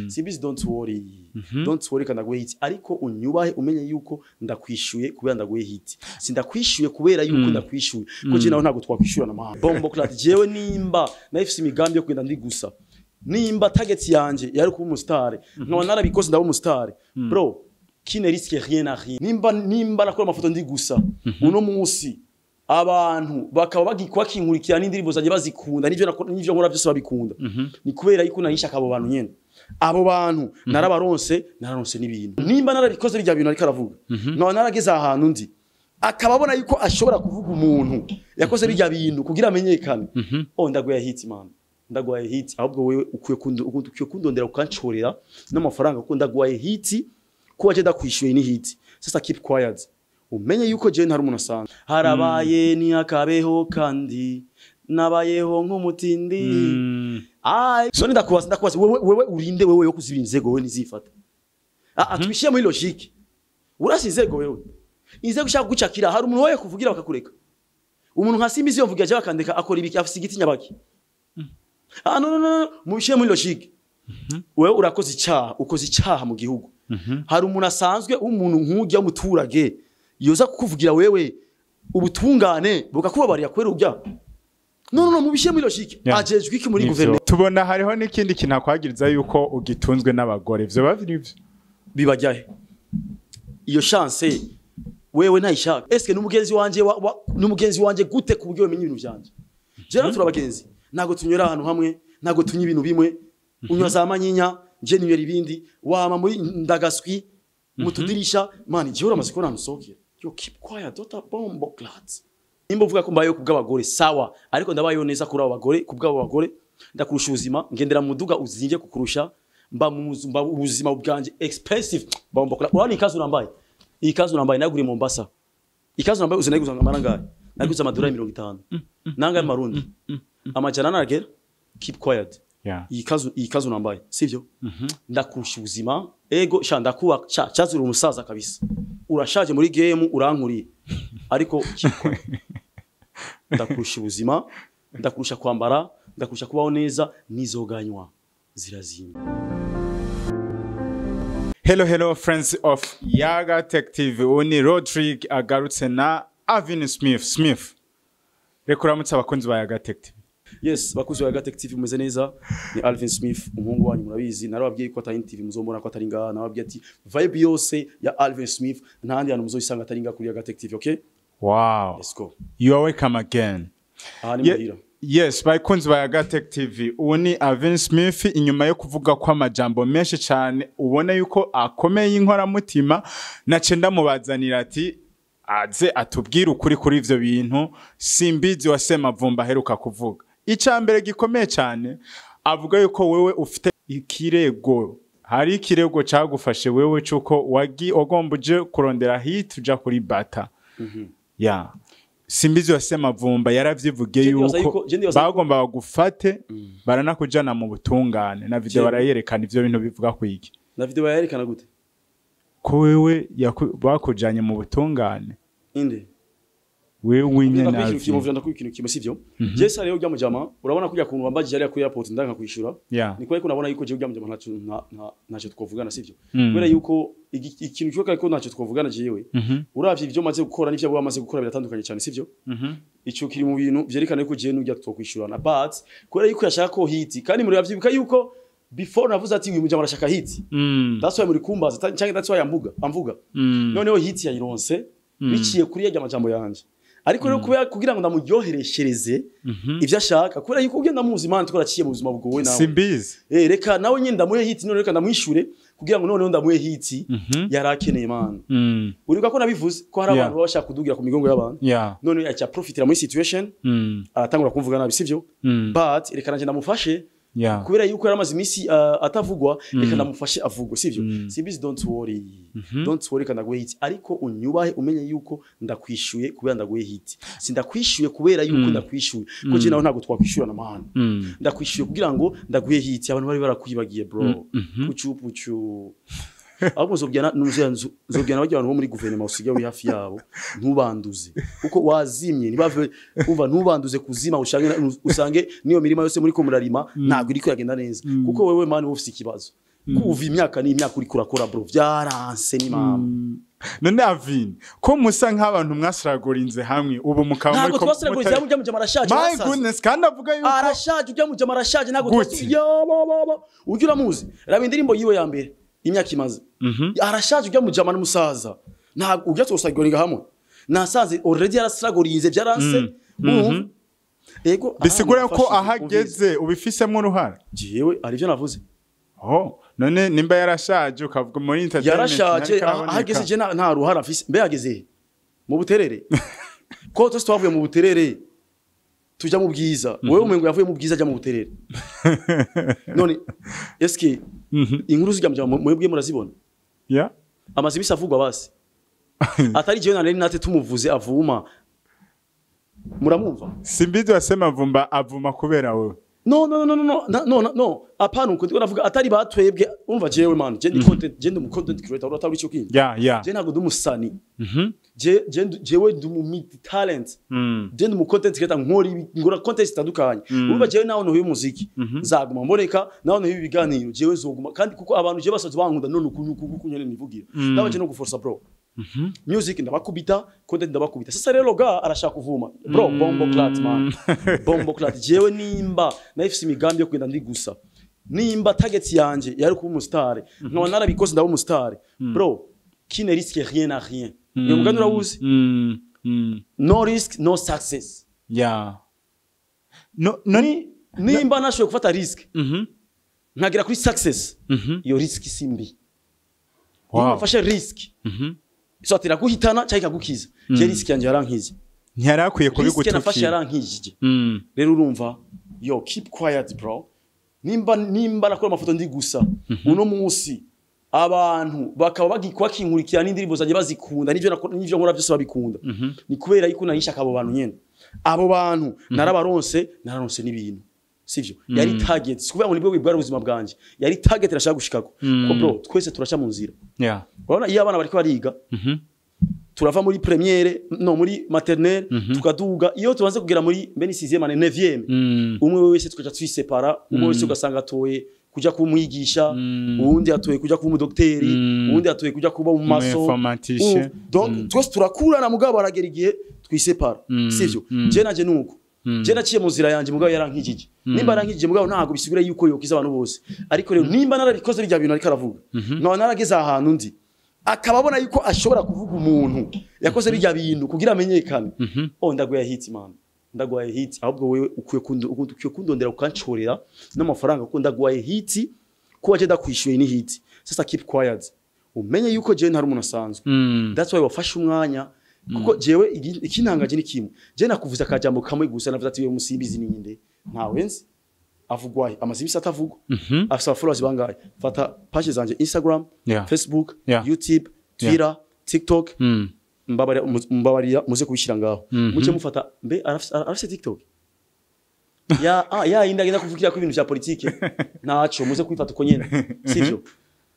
Simbizi don't worry. Don't worry kana guhe hit ariko unyubahe umenye yuko ndakwishuye kubera ndaguhe hit. Sindakwishuye kubera yuko ndakwishuye. Ko je naho ntago twakwishurana mahanga. Bombo clat jewe nimba nafise imigambi yo kwenda ndi gusa. Nimba target yanje yari kuba umustar. Nkaba narabikoze ndaba umustar. Bro, qui ne risque rien à rien. Nimba nakora amafoto ndi gusa. Uno munsi abantu bakaba bagikwa kinkurikira n'indirimbo zaje bazikunda n'ivyo nkora byose babikunda. Ni kubera yuko nahisha akabo bantu nyene. Abo bantu nararonse n'ibintu nimba narabikoze bijya bintu ariko aravuga no narageze ahantu ndi akababona yuko ashobora kuvuga umuntu yakoze bijya bintu kugira amenyekane ndaguye hit man ndaguye hit ahubwo wewe ukwiye kundondera ukanchorera n'amafaranga kuko ndaguye hit ko waje ndakwishyuye ni hit sasa keep quiet umenye yuko je ntari umuntu asanzwe harabaye ni akabeho kandi nabayeho nk'umutindi so ndakubaza wewe urinde wewe yo kuziba inzego wewe nizifata atwishiye muri logique urasizego wewe inzego ushaka gucakira hari umuntu wowe kuvugira bakakureka umuntu nka Simbizi yovugira je bakandeka akora ibiki afise igiti nyabaki no mubishiye muri logique wewe urakoze icyaha ukoze icyaha mu gihugu hari umuntu asanzwe umuntu nk'ujya umuturage yoza kukuvugira wewe ubutungane bukakubabarira kwera ujya no mubishiye muri logique ajejwe iki muri guverinoma tubona hariho n'ikindi kintu akwagiriza yuko ugitunzwe n'abagore byo bavyo bibajyahe iyo chance wewe ntayishaka eske n'umugenzi wanje gute ku buryo wamenye ibintu byanje je turabagenzi nago tunyura ahantu hamwe nago tunyi ibintu bimwe unywa za manyinya je ninyera ibindi wama muri ndagaswi mutudirisha man je uramaze ko namusokera yo keep quiet dota bombo clat nimba uvuga ko mbaye kubw'abagore sawa ariko ndabayeho neza kuri abo bagore kubw'abo bagore ndakurusha ubuzima ngendera mu duga uzinge kukurusha mba ubuzima bwanje expensive bombo clat urani ikazu nambaye ikazu nambaye naguri Mombasa ikazu nambaye uzinayiguza amaranga naguza amadora 50 nanga marundi amajana naragera keep quiet ikazu nambaye sivyo ndakurusha ubuzima ego sha ndakuba cyazira umusaza kabisa urashaje muri game urankuriye ariko ndakurusha ubuzima ndakurusha kwambara ndakurusha kubaho neza nizoganywa zirazimba. Hello friends of Yaga Tech TV oni Rodrigue agarutse na Alvin Smith rekuramutse abakunzi ba Yaga Tech TV. Yes, bakuzi wa Yaga Tech TV mumeze neza ni Alvin Smith umuhungu wanyu murabizi narababwiye ko atari TV muzombona ko atari ngaha nababwiye ati vibe yose ya Alvin Smith ntandi hantu muzoyisanga atari ngaha kuri Yaga Tech TV. Okay, wow, let's go. You are welcome again. Yes, bakunzi ba Yaga Tech TV uwo Alvin Smith inyuma yo kuvuga ko amajambo menshi cyane ubona yuko akomeye inkora mutima nace ndamubazanira ati aze atubwira ukuri kuri ivyo bintu Simbizi wasema vumba heruka kuvuga. Icambere gikomeye cyane avuga yuko wewe ufite ikirego hari ikirego cyagufashe wewe cyuko ogombuje kurondera hit uja kuri bata Simbizi wasema vumba yaravyivuge yuko bagomba bagufate baranakujana mu butungane na video barayerekana ivyo bintu bivuga ku iki na video bayerekana gute ko wewe bakujanye mu butungane inde wewe nyene nabi kimuvunda ku ikintu kimwe sivyo je sare yo ryamujama urabona kujya kuntu wambagije ari kuri airport ndanka kwishura niko ariko nabona yuko je ryamujama ntacho twovugana sivyo kubera yuko ikintu cyo ko ntacho twovugana jewe uravye ivyo maze gukora n'ivyo abo bamaze gukora biratandukanye cyane sivyo ico kiri mu bintu byerekana yuko je n'ujya twokwishurana but kubera yuko yashaka ko hit kandi muri yavyibuka yuko before navuze ati uyu mujama arashaka hit that's why muri kumbaza cyangwa that's why amvuga noneho hit yayironse biciye kuri yajya amajambo yanje ariko rero kugira ngo ndamuryohereshereze ivyo ashaka kubera yuko ugenda muzi imana twaraciye mu buzima bwowe nawe Simbizi reka nawe nyine ndamuhe hit none reka ndamwishure kugira ngo noneho ndamuhe hit yarakeneye imana uribuka ko nabivuze ko hari abantu bashaka kudugira ku migongo y'abantu none acha profitira muri situation aratangura kumvuga nabi sivyo but reka nanje ndamufashe kubera yuko yaramaze imisi atavugwa reka ndamufashe avugwa sivyo Simbizi don't worry kana guhe hit ariko unyubahe umenye yuko ndakwishuye kubera ndaguhe hit sindakwishuye kubera yuko ndakwishuye ko je naho ntago twakwishurana mahanga ndakwishuye kugira ngo ndaguhe hit abantu bari barakwibagiye bro pucu ahubwo zobyana bajya abantu bo muri guverinoma usigaye uri hafi yabo ntubanduze uko wazimye nibave umva ntubanduze kuzima usange niyo mirima yose muri ko murarima ntago iri kwagenda neza kuko wewe mani ufite ikibazo kuva imyaka n'imyaka uri kurakora bro vyaranse ni mama none Avin ko musa nk'abantu mwasiragorinze hamwe ubu mukaba muri ko twasiragorinze hamwe ujya arashaje my goodness kandi avuga yuko arashaje ujya arashaje ntago ujya uramuzi raba indirimbo yiwe ya mbere imyaka imaze arashaje ujya mujama n'umusaza ntago ujya twasiragoringa hamwe nasaze already arasiragorinze byaranse ego bisigura ko ahageze ubifisemo uruhara jewe arivyo navuze none nimba yarashaje ukavuga muri entertainment yarashaje ahageze je nta ruhara afise mbe yageze mu buterere ko twese twavuye mu buterere tuja mu bwiza wewe umengo yavuye mu bwiza ajya mu buterere none eske inkuru zijya mwebwe murazibona amazi bisavugwa basi atari jewe na nate tumuvuze avuma muramumva simbizi wasema avuma kubera wewe no apana uko ndavuga atari batwebwe umva jewe man je ndi content creator uratari cyo kintu je ntago dumusani jewe du meet talent je ndi mu content creator ngora content zitandukanye umva jewe naho no muziki nzaguma mboneka naho no ibiganiro jewe zoguma kandi kuko abantu je basoze bankunda none uku nyene nivugira ndabaje no guforsa bro music ndabakubita content ndabakubita sasa rero ga arashaka kuvuma bro bombo clat man bombo clat jewe nimba nafise imigambi yo kwenda ndi gusa nimba target yanje yari kuba umustar nkaba narabikoze ndaba umustar bro qui ne risque rien à rien yo mugani urawuzi no risk no success nimba nashoye gufata risk nkagira kuri success iyo risk simbi fashe risk so atira guhitana cyangwa gukiza je risk yanje yarankize ntiyarakwiye kubigutukira nafashe yarankije rero urumva yo keep quiet bro nimba nakora amafoto ndi gusa uno munsi abantu bakaba bagikwakinkurikira n'indirimbo zaje bazikunda nivyo nkora byose babikunda ni kubera yuko nahisha abo bantu nyene abo bantu nararonse n'ibintu sivyo yari target kuvuga ngo nibwo bwibwara ubuzima bwanje yari target irashaka gushikako ko bro twese turasha mu nzira urabona iyo abana bariko bariga turava muri premiere no muri maternelle tukaduga iyo tubanze kugera muri beni 6e ane 9e umwe wese tukaja twisepara umwe wese ugasanga atoye kuja kumwigisha uwundi atoye kuja kuba umudokteri uwundi atoye kuja kuba mu maso donc twese turakurana mugabo aragera igihe twisepara sivyo je naje nuko je naciye mu nzira yanje mugabo yarankijije nimba yarankijije mugabo ntago bisubire yuko yokiza abantu bose ariko rero nimba narabikoze bijya bintu ariko aravuga no narageze ahantu ndi akababona yuko ashobora kuvuga umuntu yakoze bijya bintu kugira amenyekane ndagoya hit man ndagoya hit ahubwo wewe ukwiye kundondera ukancorera n'amafaranga kuko ndagoya hit ko waje ndakwishyuye ni hit sasa keep quiet umenye yuko je ntari umuntu asanzwe that's why wafashe umwanya kuko jewe ikintangaje ni kimwe je nakuvuza akajambo kamwe gusa navuze ati wewe musimbizi ninde ntawenzi avugwaye amazibisi atavugwa afisa followers bangaye fata page zanje Instagram Facebook YouTube Twitter TikTok mbabarira muze kubishira ngaho muce mufata mbe arafise TikTok indagenda kuvugira ko ibintu bya politike naco muze kwifata uko nyene sivyo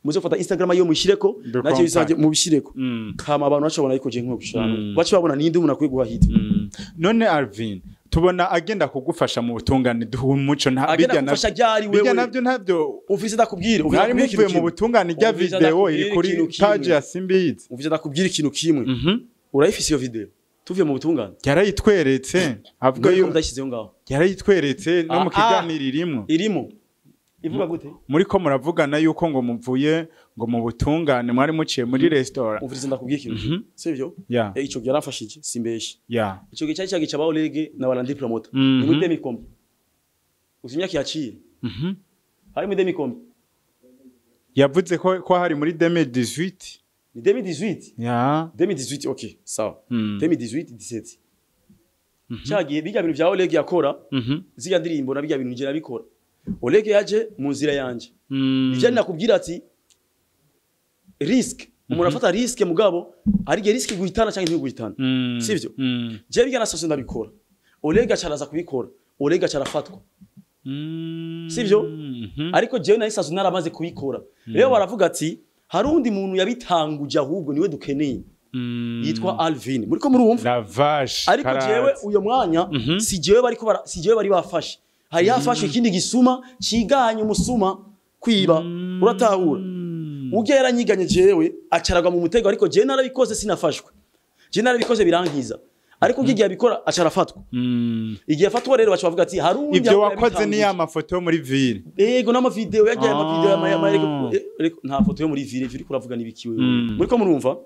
muze gufata Instagram yo mushireko nacyo bizaje mubishireko kama abantu bacabona yuko je nko gushana bace babona ninde umuntu akwiye guha hit none Alvin tubona agenda kugufasha mu butungane duha umuco bijya navyo ntabyo ufise ndakubwira uvira muvuye mu butungane rya video iri kuri page ya Simbizi ufise ndakubwira ikintu kimwe urayifise iyo video tuvuye mu butungane yarayitweretse avuga yuko ndashyizeho ngaho yarayitweretse no mu kiganiro irimo ivuga gute muri ko muravugana yuko ngo muvuye ngo mu butungane mwari muciye muri restaurant ufite ndakubwiye ikintu sivyo ico yarafashije simbeshe ico gice cyagi cyabaho lege na barandi promoter ni muri demikombe uzinya kiyaciye hari muri demikombe yavuze ko hari muri 2018 ni 2018 2018 okay sawa 2018 17 cyagi bijya bintu bya Oleg yakora ziga ndirimbo na bijya bintu nje nabikora Oleg yaje mu nzira yanje ije nakubwira ati risk umuntu afata risk mugabo ari ge risk guhitana cyangwa ntiguhitana sivyo je bigana sose ndabikora Oleg acaraza kubikora Oleg acarafatwa sivyo ariko je na isazo naramaze kubikora rero baravuga ati hari undi muntu yabitanguje ahubwo niwe dukeneye yitwa Alvin muri ko murumva la vache ariko jewe uyo mwanya si jewe bari bafashe hari yafashe ikindi gisuma ciganye umusuma kwiba uratahura ujya yaranyiganye jewe acaragwa mu mutego ariko je narabikoze sinafashwe je narabikoze birankiza ariko ugiye abikora acarafatwa igihe afatwa rero bacu bavuga ati harundi ibyo wakoze ni ya mafoto yo muri ville yego n'ama video yagiye ama video nta foto yo muri ville kuravuga nibikiwe muri ko murumva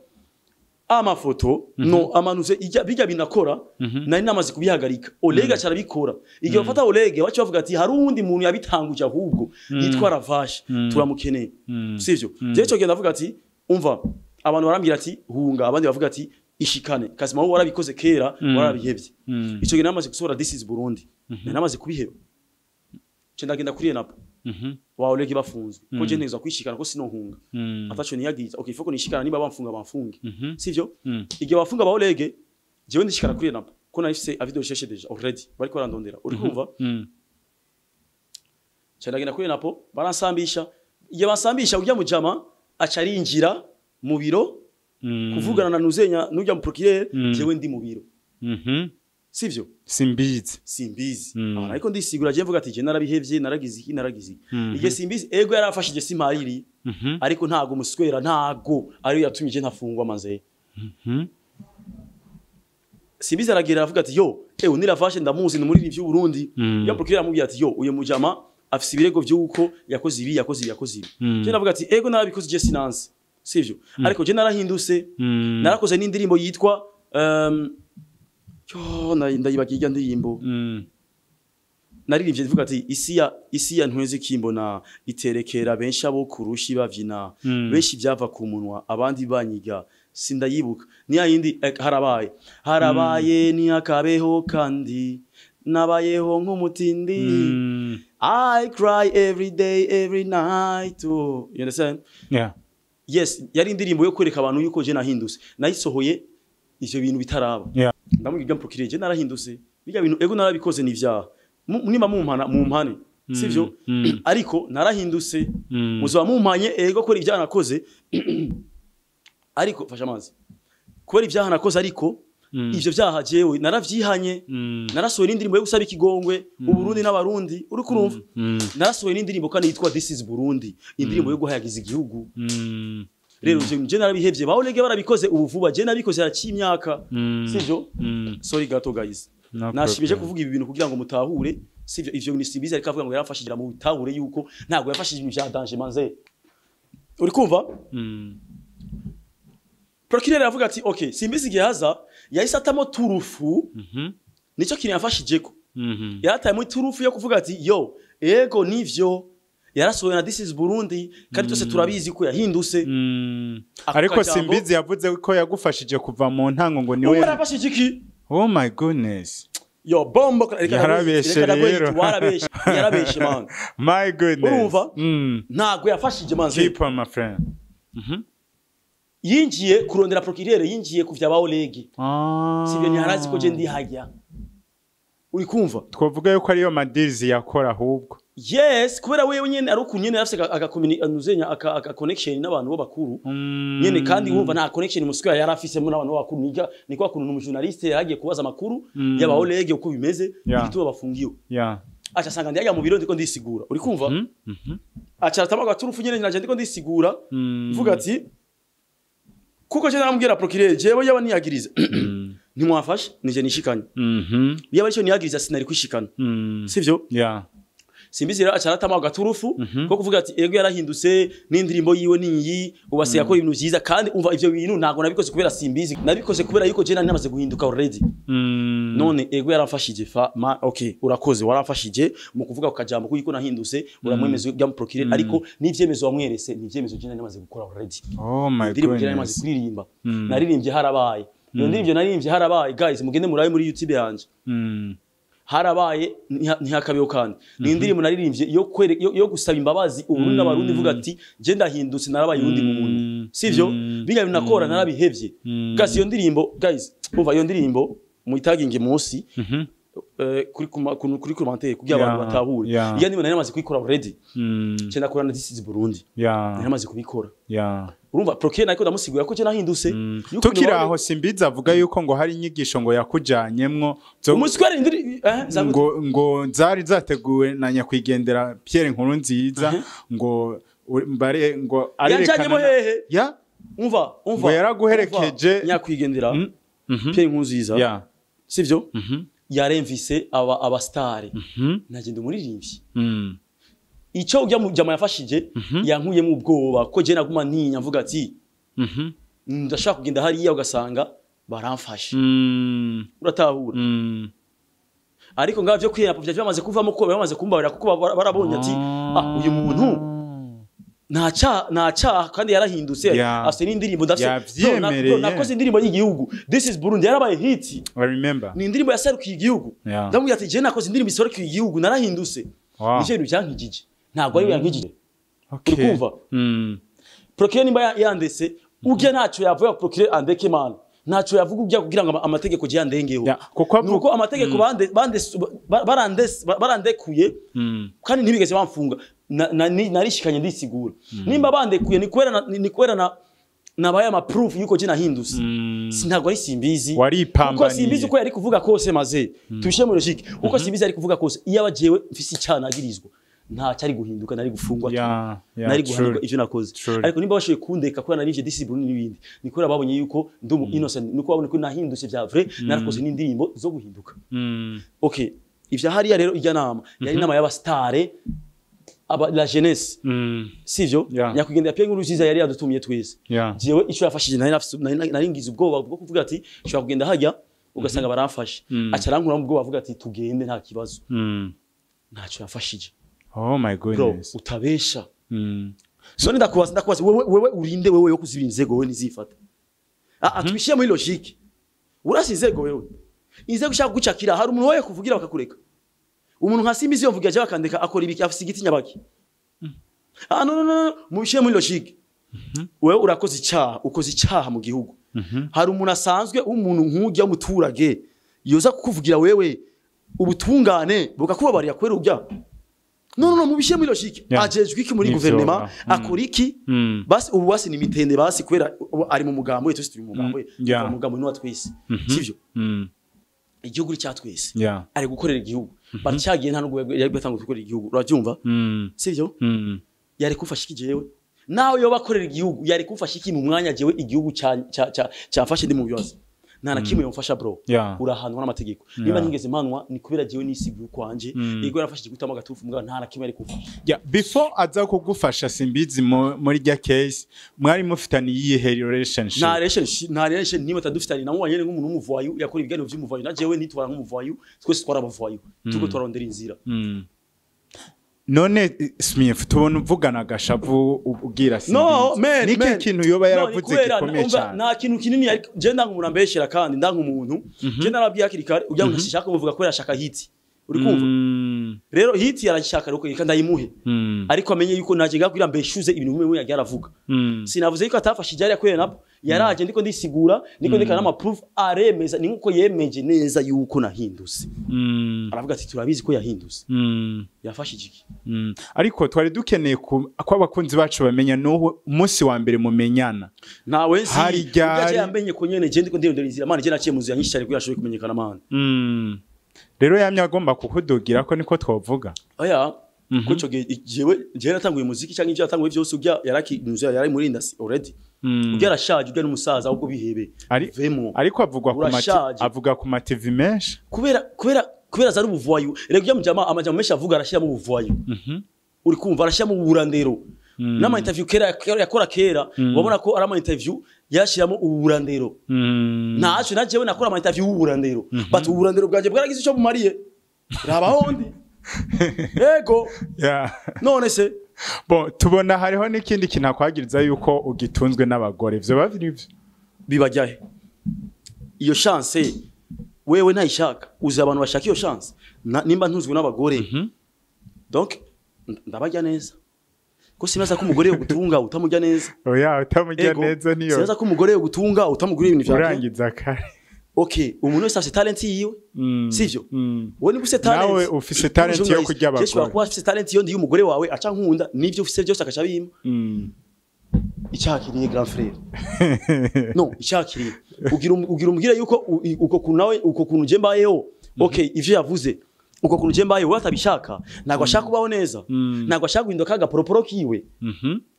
amafoto no amanuze bijya binakora nari namaze kubihagarika Oleg acarabikora igihe bafata Oleg bacu bavuga ati harundi muntu yabitanguje ahubwo yitwa Ravash turamukeneye sivyo je cyo genda avuga ati umva abantu barambira ati hunga abandi bavuga ati ishikane kazima wowe warabikoze kera warabihevye ico gihe namaze gusohora This is Burundi namaze kubiheba cenda genda kuri enapo wa Oleg bafunzwe ko je neza kwishikana ko sinohunga atacho niyagiza okay foko nishikana niba bamfunga bamfunge sivyo igihe bafunga ba Oleg jewe ndishikana kuri enapo ko nafise avideo sheshe deja already bari ko randondera uri kumva cenda genda kuri enapo baransambisha igihe basambisha ujya mu jama acarinjira mu biro kuvugana na nuzenya n'ujya mu procureur jewe ndi mu biro sivyo simbizi ariko ndisigura je mvuga ati je narabihevye naragize igihe simbizi ego yarafashije simariri ariko ntago muswera ntago ari yatumye je ntafungwa maze simbizi aragera avuga ati yo niravashe ndamuzi muri ivyo Burundi ya procureur amubwiye ati yo uye mujama afise ibirego vy'uko yakoze ibi je navuga ati ego narabikoze je sinanse sivyo ariko je narahinduse narakoze n'indirimbo yitwa ndayibagiye ndirimbo naririmbye ivuga ati isi ya ntweze kimbona iterekera benshi abo kurushi bavyina benshi byava ku munwa abandi banyiga sindayibuka ni yindi harabaye ni akabeho kandi nabayeho nk'umutindi I cry every day every night you understand yes yari indirimbo yo kwereka abantu yuko je nahinduse nayisohoye ivyo bintu bitaraba ndamubwira procureur je narahinduse bijya bintu ego narabikoze n'ivyaha mwima mumpane sivyo ariko narahinduse muzaba mumpanye ego ko ivyaha nakoze ariko fasha amazi ko ivyaha nakoze ariko ivyo vyaha jewe naravyihanye narasohoye n'indirimbo yo gusaba ikigongwe uburundi n'abarundi uri kurumva narasohoye n'indirimbo kandi yitwa This is Burundi indirimbo yo guhayagiza igihugu rero je narabihevye ba Oleg barabikoze ubuvuba je nabikoze yaci imyaka sivyo sorry gato guys nashibije kuvuga ibi bintu kugira ngo mutahure sivyo ivyo ni simbizi ariko avuga ngo yarafashije mu bitahure yuko ntago yafashije ibintu bya danger manze uri kumva procureur avuga ati okay simbizi gihaza yahisatamo turufu nico kintu yafashije ko yarataye mu turufu yo kuvuga ati yo ego nivyo yarasohoye na This is Burundi kandi twese turabizi ko yahinduse ariko simbizi yavuze ko yagufashije kuva mu ntango ngo niwe yarafashije iki oh my goodness yo bombo yarabeshe yarabeshe man my goodness urumva ntago yafashije man keep on my friend yinjiye kurondera procureur yinjiye kuvya ba Oleg sivyo ntiharazi ko je ndi hajya uri kumva twavuga yuko ariyo madeals yakora ahubwo yes kubera wewe nyene ari ukunyene yafise agakomuzenya aka connection n'abantu bo bakuru nyene kandi wumva nta connection musika yarafise mu n'abantu bo bakuru ni kwa kuntu umujournaliste yagiye kubaza makuru yaba Oleg uko bimeze igituba bafungiwe acha sanga ndiyaga mu biro ndiko ndisigura uri kumva acha tamaga turufu nyene naje ndiko ndisigura mvuga ati kuko je namubwira procureur jewe yaba niyagiriza ntimwafashe nije nishikanye yaba cyo niyagiriza sinari kwishikana sivyo simbizi rero acaratama gaturufu ko kuvuga ati ego yarahinduse n'indirimbo yiwe niyi ubase yakora ibintu byiza kandi umva ivyo bintu ntago nabikoze kubera simbizi nabikoze kubera yuko je namaze guhinduka already none ego yaramfashije okay urakoze waramfashije mu kuvuga ku kajambo kuko nahinduse uramwemezo bya procureur ariko n'ivyemezo wamwerese n'ivyemezo je namaze gukora already oh my god namaze kuririmba naririmbye harabaye iyo ndirimbo naririmbye harabaye guys mugende murabe muri YouTube yanje harabaye ntihakabeho kandi ni indirimbo naririmbye yo gusaba imbabazi uburundi n'abarundi vuga ati je ndahindutse narabaye urundi muntu sivyo biga binakora narabihevye guys iyo ndirimbo guys umva iyo ndirimbo muyitaginge munsi kuri commentaire kugira abantu batahure iya niba nari namaze kubikora already cyo nakorana This is Burundi nari namaze kubikora urumva Procure nako ndamusigura ko cyo nahindutse tukira aho simbiza avuga yuko ngo hari inyigisho ngo yakujanyemwo ngo zari zateguwe na nyakwigendera Pierre Nkurunziza ngo mbare ngo arerekana ya umva ngo yaraguherekeje nyakwigendera Pierre Nkurunziza sivyo yaremvise aba star nagenda umuririmbyi ico ujya mu jama yafashije yankuye mu ubwoba ko je naguma ntinya mvuga ati ndashaka kugenda hariya ugasanga baramfashe uratahura ariko ngavyo kwiyapa byaje bamaze kuvamo ko bamaze kumbarira kuko barabonye ati uyu muntu ntaca kandi yarahindutse afite n'indirimbo ndafite nakoze indirimbo y'igihugu This is Burundi yarabaye hit I remember ni indirimbo yaserukiye igihugu ndamubwira ati je nakoze indirimbo iserukiye igihugu narahindutse nije ibintu byankijije ntabwo ari yankijije ukumva Procure nimba yandese ujya ntacyo yavuye Procure andeke man ntacyo yavuga ujya kugira ngo amategeko je yandengeho nuko amategeko barandekuye kandi ntibigeze bamfunga narishikanye ndisigura nimba bandekuye ni kwera nabaye ama proof yuko je nahindutse sintago ari simbizi kuko simbizi uko yari kuvuga kose maze tushe mu logique uko simbizi ari kuvuga kose iyo abajewe mfisi cyana agirizwa nta cyari guhinduka nari gufungwa nari guhanirwa ivyo nakoze ariko nimba bashoye kundeka ko narivye discipline n'ibindi nikora babonye yuko ndumu innocent niko babone ko nahindutse vya vrai narakoze n'indirimbo zo guhinduka okay ivya hariya rero ijya nama yari nama y'aba star la jeunesse sivyo nyakwigendera Pierre Nkurunziza yari yadutumye twese jewe ico yafashije nari ngize ubwoba bwo kuvuga ati shaka kugenda hajya ugasanga baramfashe acarankura mu bwoba avuga ati tugende nta kibazo ntaco yafashije oh my goodness bro utabesha so ndakubaza wewe urinde wewe yo kuzibira inzego wewe nizifata atwishiye muri logique urasi inzego wewe inzego ushaka gucakira hari umuntu wowe kuvugira bakakureka umuntu nka Simbizi yovuga je bakandika akora ibiki afise igiti nyabaki no mubishiye muri logique wewe urakoze icyaha ukoze icyaha mu gihugu hari umuntu asanzwe umuntu nk'ujya muturage yoza kukuvugira wewe ubutungane bukakubabarira kwera ujya no mubishiye muri logique ajejwe iki muri gouvernement akora iki basi ubu basi ni mitende basi kwera ari mu mugambo yetu turi mu mugambo umugambo ni wa twese sivyo igihugu cyatwese ari gukorera igihugu bacyagiye nta nubwo yari batanga gukorera igihugu urabyumva sivyo yari kufasha iki jewe nawe yo bakorera igihugu yari kufasha iki mu mwanya jewe igihugu cyafashe ndi mu bibazo nta na kimwe yomfasha bro urahanwa n'amategeko niba ntigeze manwa ni kubera jewe nisiguye kwanje yego yarafashije gutama gatufu mbwa nta na kimwe ari kufa before aza kugufasha Simbizi muri rya case mwari mufitani yihe relationship nta relation niba tadufitani namubanye nk'umuntu w'umuvoyu yakora ibiganiro by'umuvoyu na jewe nitwara nk'umuvoyu twese twara abavoyu tuko twarondera inzira none Smith tubona uvugana gashavu ubwira Simbizi niki kintu yoba yaravuze gikomeye cyane nta kintu kinini je ndanga urambeshera kandi ndanga umuntu je narabwiye akirikare ujya ngo nshaka kuvuga ko yashaka hiti uri kumva rero hiti yarashaka roko kandi ayimuhe ariko amenye yuko naje gakwira mbeshuze ibintu bimwe yagiye aravuga sinavuze yuko atafashije ari yakwera nabo yaraje ndiko ndisigura ndiko ndikana ama proof aremeza ni nkuko yemeje neza yuko nahindutse aravuga ati turabizi ko yahindutse yafashije iki ariko twari dukeneye ko abakunzi bacu bamenya no umunsi wa mbere mumenyana nawe si ujya yamenye ko nyene je ndiko ndiyondera inzira mane je naciye muzi yanyishari ko yashoboye kumenyekana mane rero yamye agomba kukudogira ko niko twavuga oya kuco jewe natanguye muziki cyangwa ivyo yatanguye byose ujya yarakinuze yari muri industry already ujya rashaje ujya n'umusaza ahubwo bihebe ariko avuga ku ma TV menshi kubera zari ubuvoyu rego ujya mujama amajambo menshi avuga arashira mu buvoyu uri kumva arashira mu burandero n'ama interview yakora kera wabona ko ari ama interview yashiramo uburandero naco najewe nakora ama interview uburandero but uburandero bwaje bwaragize ico bumariye raba hondi ego none se bon tubona hariho n'ikindi kintu akwagiriza yuko ugitunzwe n'abagore vyo bavyo bibajyahe iyo chance wewe ntayishaka uzi abantu bashaka iyo chance nimba ntuzwe n'abagore donc ndabajya neza ko simaza ko umugore yo gutunga utamujya neza oya utamujya neza niyo simaza ko umugore yo gutunga utamugurira ibintu urangiza kare okay umuntu wese afite talent yiwe sivyo wowe ni ufite talent nawe ufite talent yo kujya abagore Jesu wakuba afite talent yo ndi y'umugore wawe aca nkunda nivyo ufite byose akacabima icyakiriye grand frère no icyakiriye ugira umubwire yuko uko kuntu nawe uko kuntu je mbayeho okay ivyo yavuze uko kuntu je mbayeho watabishaka ntago ashaka kubaho neza ntago ashaka guhinduka agaporoporo kiwe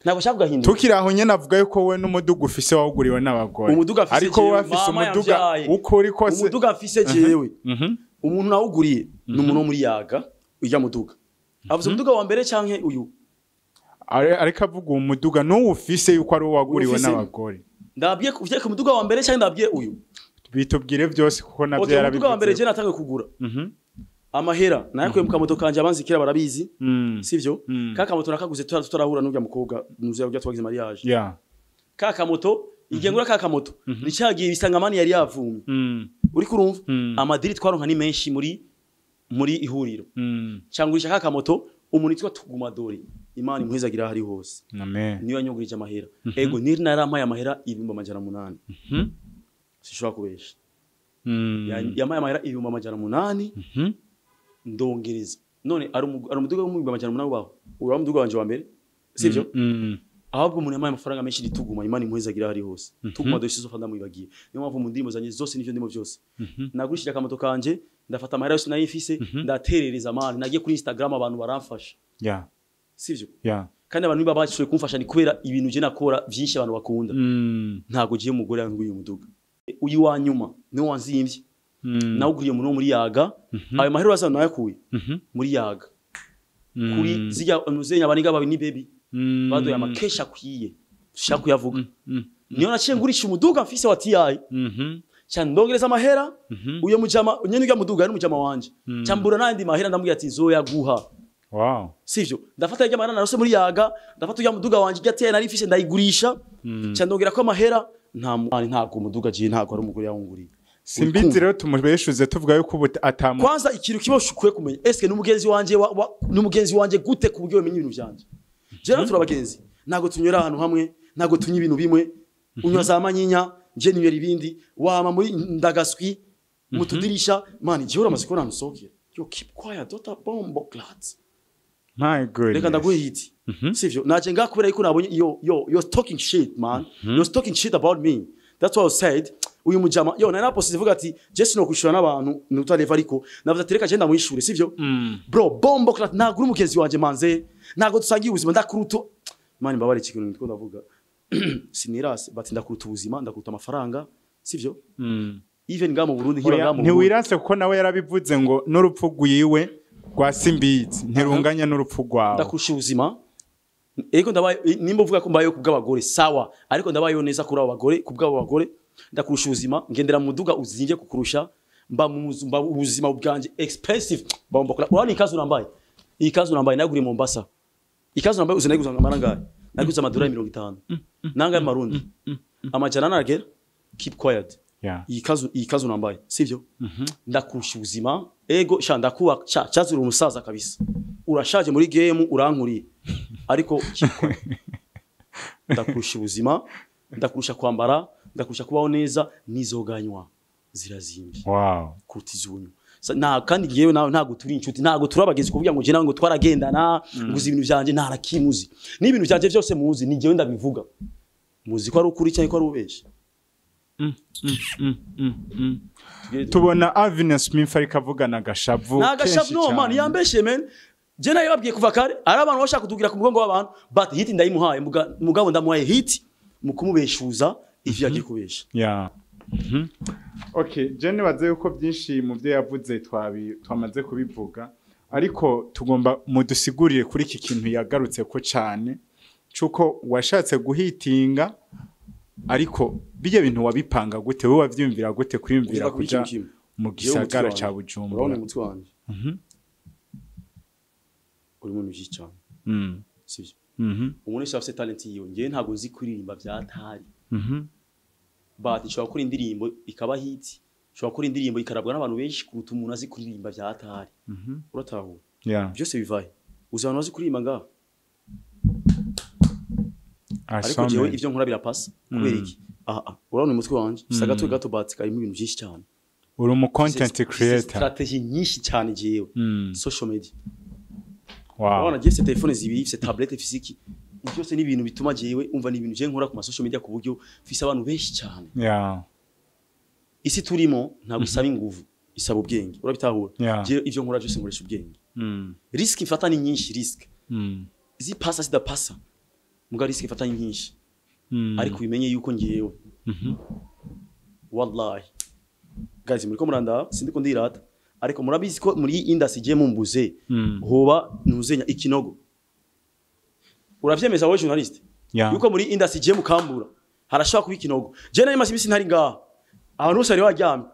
ntago ashaka guhinduka tukiri aho nyene avuga yuko we n'umuduga ufise wawuguriwe n'abagore umuduga afise ariko we afise umuduga uko uri kose umuduga afise jewe umuntu nawuguriye n'umuntu wo muri yaga ujya muduga avuze umuduga wa mbere canke uyu ariko avuga umuduga no ufise yuko ari waguriwe n'abagore ndabwiye kuvye ku muduga wa mbere canke ndabwiye uyu bitubwire byose kuko navyo yarabivuze umuduga wa mbere je natangiye kugura amahera nayakuye mu kamoto kanje abanzikira barabizi sivyo kaka moto nakaguze tutarahura n'urya mukobwa nuze urya twagize mariage kaka moto igengura kaka moto nicagiye bisangamani yari yavumye uri kurumva amadiri twaronka ni menshi muri ihuriro cyangurisha kaka moto umuntu itwa tuguma dori imana impuhezagira hari hose amen niyo yanyugurije amahera ego niri narampaye amahera 1800 sishobora kubesha yamaye amahera 1800 ndongereza none ari umuduga wo mu 1800 ubaho uri umuduga wanje wa mbere sivyo ahubwo umuntu yamaye amafaranga menshi lituguma imana impuhezagira hari hose tuguma dosizo fanda mubibagiye niyo mpamvu mu ndimo zanye zose nivyo ndimo byose nagurishije akamoto kanje ndafata amahera yose nayifise ndaterereza amana nagiye kuri Instagram abantu baramfasha sivyo kandi abantu niba bacishoye kumfasha ni kubera ibintu je nakora byinshi abantu bakunda ntago giye umugore yanguye umuduga uyu wa nyuma ni wanzimvye nawuguriye umuntu muri yaga ayo mahera azana nayakuye muri yaga kuri zijya umuzenya baniga babi ni baby badoya amakesha kwiye shaka kuyavuga niyo naciye ngurisha umuduga mfise wa TI cyane ndongereza amahera uyo mujama nyene ujya muduga ari mujama wanje cyambura nandi mahera ndamubwira ati zoya guha sivyo ndafata ijya mahera narose muri yaga ndafata ujya muduga wanje ijya TI nari mfise ndayigurisha cyane ndongera ko amahera ntago umuduga je ntago ari umugore yawunguriye simbizi rero tumubeshuze tuvuga yuko atamu kwanza ikintu kiboshukuye kumenya eske n'umugenzi wanje gute ku buryo bamenye ibintu byanje je rero turabagenzi ntago tunyura ahantu hamwe ntago tunyi ibintu bimwe unywa za manyinya je niyo ibindi wama muri ndagaswi mutudirisha man je ura masiko namusokera yo keep quiet dota bombo clat my god reka ndaguhe hiti sivyo naje ngakubera yuko nabonye you're talking shit man you're talking shit about me that's what I said uyu mujama yo nari napost zivuga ati je sino kwishura n'abantu nutareva ariko navuze ati reka je ndamwishure sivyo bro bombo clat nagura umugenzi wanje manze nago dusangiye ubuzima ndakuruto mani mbabare ikintu ndiko ndavuga sinirase but ndakuruta ubuzima ndakuruta amafaranga sivyo even ngamo Burundi nkibagamo ntiwirase kuko nawe yarabivuze ngo n'urupfu rwiwe rwa simbizi ntirunganya n'urupfu rwawe ndakurusha ubuzima ego ndabaye nimba uvuga ko mbaye kubw'abagore sawa ariko ndabaye neza kuri abo bagore kubw'abo bagore ndakurusha ubuzima ngendera mu duga uzinge kukurusha mba ubuzima bwanje expensive bombo urani ikazu nambaye ikazu nambaye naguri Mombasa ikazu nambaye uzinayiguza amaranga naguza amadura 50 nanga marundi amajana naragera keep quiet ikazu nambaye sivyo ndakurusha ubuzima ego sha ndakuba cyazura umusaza kabisa urashaje muri game urankuriye ariko ndakurusha ubuzima ndakurusha kwambara ndakurusha kubaho neza nizoganywa zirazimbi kutizunyu na kandi ngiyewe nawe ntago turi inshuti ntago turabageze kuvuga ngo je nango twaragendana nguzi ibintu byanje ntarakimuzi n'ibintu byanje byose muzi ni jewe ndabivuga muzi ko ari ukuri cyane ko ari ubeshe tubona Avina Smith ariko avugana gashavu no man yambeshe men je nayo babwiye kuva kare ari abantu bashaka kudugira ku mugongo w'abantu but hit ndayimuhaye mugabo ndamuhaye hit mu kumubeshuza ivyo yagiye kubesha okay jene baze yuko byinshi mu byo yavuze twamaze kubivuga ariko tugomba mudusigurire kuri iki kintu yagarutse ko cyane cuko washatse guhitinga ariko bije bintu wabipanga gute wowe wavyumvira gute kwiyumvira kuja mu gisagara ca Bujumbura urabona umutwe wanje uri mu nji cyane sivyo umuntu afite talent yiwe ngiye ntago nzi kuririmba byatari but nshobora gukora indirimbo ikaba hit nshobora gukora indirimbo ikarabwa n'abantu benshi kuruta umuntu azi kuririmba byatari uratahura byose bivaye uzana azi kuririmba nga ariko jewe ivyo nkora birapasa kubera iki urabona umutwe wanje fise agatwe gato but karimo ibintu byinshi cyane uri mu content creator strategy nyinshi cyane jewe social media wow urabona gifite telefone zibiri fise tablette physique byose ni ibintu bituma jewe umva ni ibintu je nkora ku ma social media ku buryo fise abantu benshi cyane isi turimo ntabwo isaba inguvu isaba ubwenge urabitahura je ivyo nkora byose nkoresha ubwenge risk ifata ni nyinshi risk zipasa sidapasa muga risk ifata ni nyinshi ariko bimenye yuko ngiyewe wallahi guys muri ko muranda sindi ko ndirata ariko murabizi ko muri industry je mumbuze hoba nuzenya ikinogo uravyemeza wowe journalist yuko muri industry je mukambura harashaka kuba ikinogo je nari masibisi ntari ngaha abantu bose bari waryamye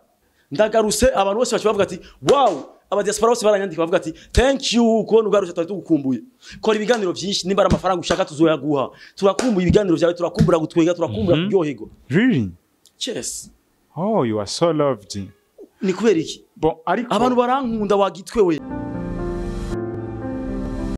ndagaruse abantu bose bavuga ati wow aba diaspora bose baranyandika bavuga ati thank you ko nugarusha twari tugukumbuye kora ibiganiro byinshi nimba amafaranga ushaka tuzoyaguha turakumbuye ibiganiro byawe turakumbura gutwega turakumbura kuryohego really yes oh you are so loved ni kubera iki bon ariko abantu barankunda wagitwe we